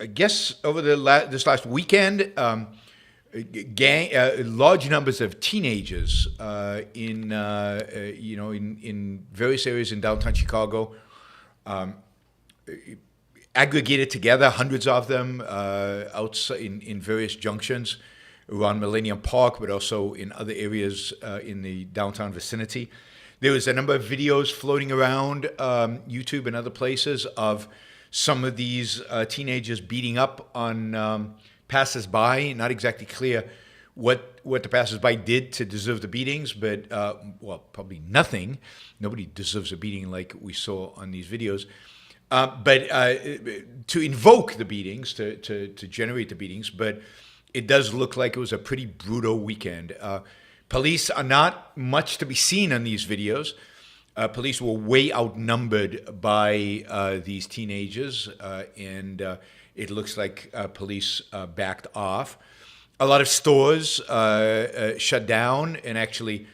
I guess over this last weekend, large numbers of teenagers in various areas in downtown Chicago, aggregated together, hundreds of them outside in various junctions around Millennium Park, but also in other areas in the downtown vicinity. There was a number of videos floating around YouTube and other places of some of these teenagers beating up on passers-by. Not exactly clear what the passers-by did to deserve the beatings, but probably nothing. Nobody deserves a beating like we saw on these videos. But to invoke the beatings, to generate the beatings, but it does look like it was a pretty brutal weekend. Police are not much to be seen on these videos. Police were way outnumbered by these teenagers, and it looks like police backed off. A lot of stores shut down and actually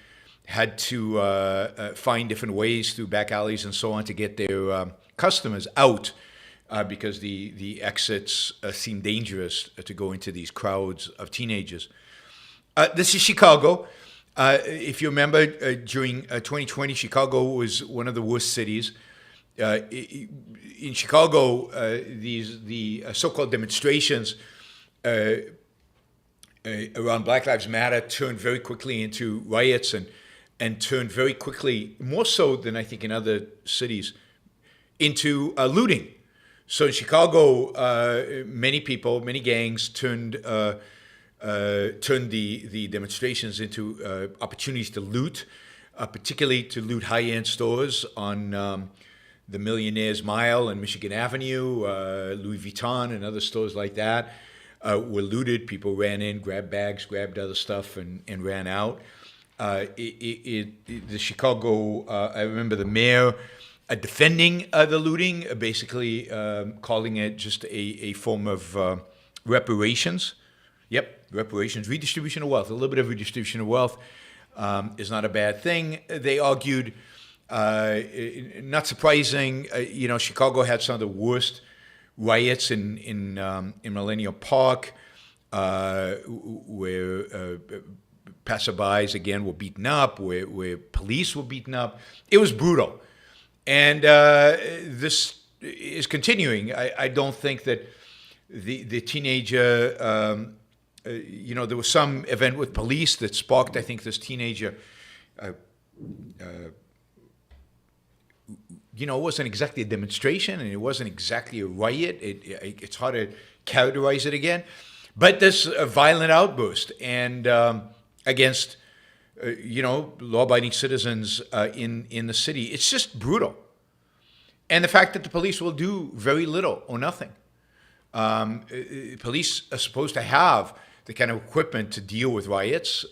had to find different ways through back alleys and so on to get their customers out because the exits seem dangerous to go into these crowds of teenagers. This is Chicago. If you remember, during 2020, Chicago was one of the worst cities. In Chicago, the so-called demonstrations around Black Lives Matter turned very quickly into riots and turned very quickly, more so than I think in other cities, into looting. So in Chicago, many gangs turned the demonstrations into opportunities to loot, particularly to loot high-end stores on the Millionaire's Mile and Michigan Avenue. Louis Vuitton and other stores like that were looted. People ran in, grabbed bags, grabbed other stuff, and ran out. The Chicago, I remember the mayor defending the looting, basically calling it just a form of reparations. Yep, reparations, redistribution of wealth. A little bit of redistribution of wealth is not a bad thing. They argued, not surprising, Chicago had some of the worst riots in Millennium Park, where passerbys, again, were beaten up, where police were beaten up. It was brutal. And this is continuing. I don't think that the teenager, there was some event with police that sparked, I think, this teenager. It wasn't exactly a demonstration, and it wasn't exactly a riot. It's hard to characterize it again. But this violent outburst and against law-abiding citizens in the city. It's just brutal. And the fact that the police will do very little or nothing. Police are supposed to have the kind of equipment to deal with riots.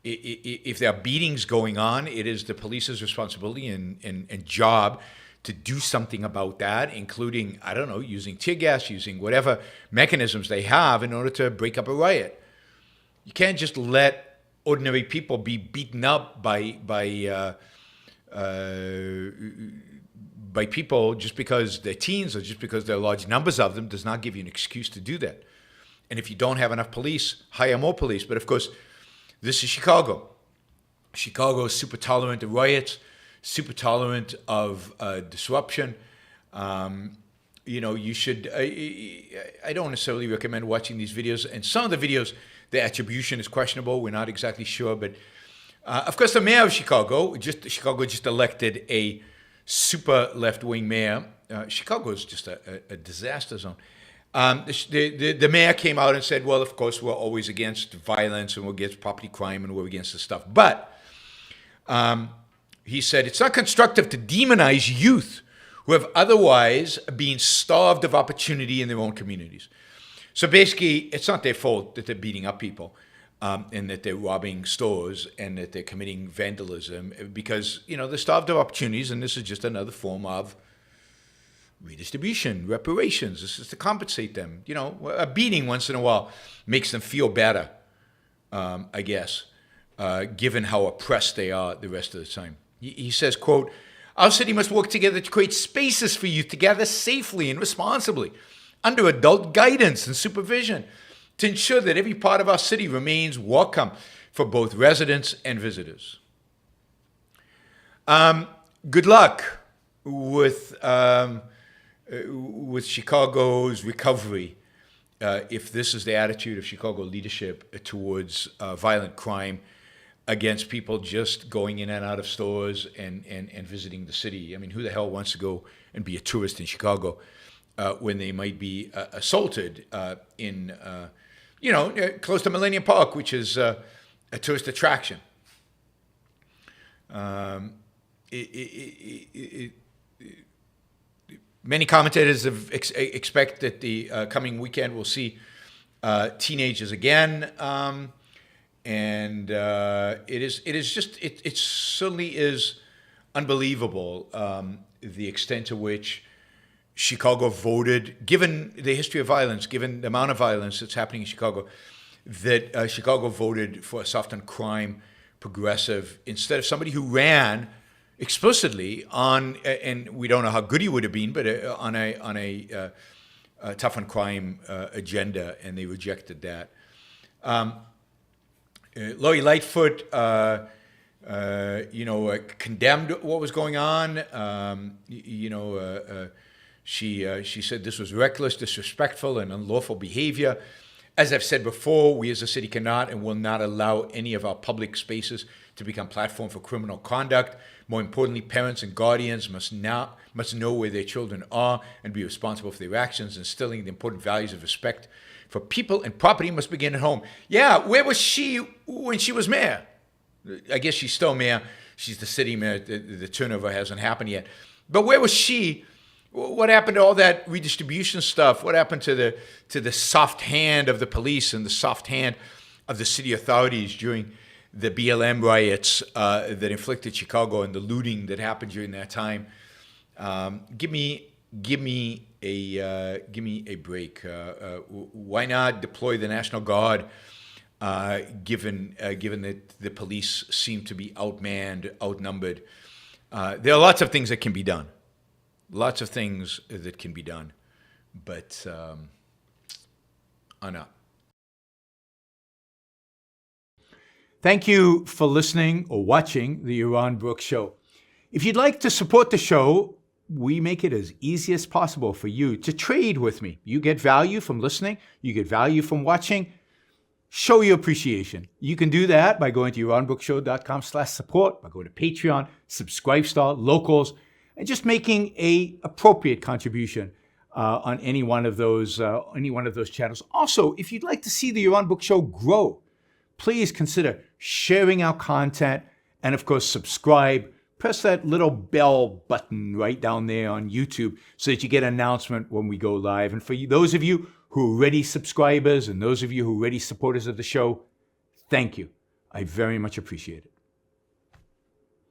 If there are beatings going on, it is the police's responsibility and job to do something about that, including, using tear gas, using whatever mechanisms they have in order to break up a riot. You can't just let ordinary people be beaten up by people just because they're teens or just because there are large numbers of them does not give you an excuse to do that. And if you don't have enough police, hire more police. But of course, this is Chicago. Chicago is super tolerant of riots, super tolerant of disruption. You should, I don't necessarily recommend watching these videos. And some of the videos, the attribution is questionable. We're not exactly sure. But of course, the mayor of Chicago just elected a super left-wing mayor. Chicago is just a disaster zone. The mayor came out and said, well, of course, we're always against violence and we're against property crime and we're against this stuff. But he said, it's not constructive to demonize youth who have otherwise been starved of opportunity in their own communities. So basically, it's not their fault that they're beating up people and that they're robbing stores and that they're committing vandalism because, they're starved of opportunities, and this is just another form of redistribution, reparations. This is to compensate them. A beating once in a while makes them feel better, I guess, given how oppressed they are the rest of the time. He says, quote, "Our city must work together to create spaces for youth to gather safely and responsibly. under adult guidance and supervision to ensure that every part of our city remains welcome for both residents and visitors. Good luck with Chicago's recovery if this is the attitude of Chicago leadership towards violent crime against people just going in and out of stores and visiting the city. I mean, who the hell wants to go and be a tourist in Chicago when they might be assaulted in, close to Millennium Park, which is a tourist attraction. Many commentators have expect that the coming weekend will see teenagers again, and it certainly is unbelievable the extent to which Chicago voted, given the history of violence, given the amount of violence that's happening in Chicago, that Chicago voted for a soft on crime progressive instead of somebody who ran explicitly on, and we don't know how good he would have been, but on a tough on crime agenda, and they rejected that. Lori Lightfoot, condemned what was going on. She said this was reckless, disrespectful, and unlawful behavior. As I've said before, we as a city cannot and will not allow any of our public spaces to become platform for criminal conduct. More importantly, parents and guardians must know where their children are and be responsible for their actions. Instilling the important values of respect for people and property must begin at home. Yeah, where was she when she was mayor? I guess she's still mayor. She's the city mayor. The turnover hasn't happened yet. But where was she? What happened to all that redistribution stuff? What happened to the soft hand of the police and the soft hand of the city authorities during the BLM riots that inflicted Chicago and the looting that happened during that time? Give me a break. Why not deploy the National Guard? Given that the police seem to be outmanned, outnumbered, there are lots of things that can be done. Lots of things that can be done, but on up. Thank you for listening or watching the Yaron Brooks Show. If you'd like to support the show, we make it as easy as possible for you to trade with me. You get value from listening. You get value from watching. Show your appreciation. You can do that by going to yaronbrookshow.com/support, by going to Patreon, Subscribestar, Locals, and just making a appropriate contribution on any one of those channels. Also, if you'd like to see the Yaron Brooks Show grow, please consider sharing our content and, of course, subscribe. Press that little bell button right down there on YouTube so that you get an announcement when we go live. And for those of you who are already subscribers and those of you who are already supporters of the show, thank you. I very much appreciate it.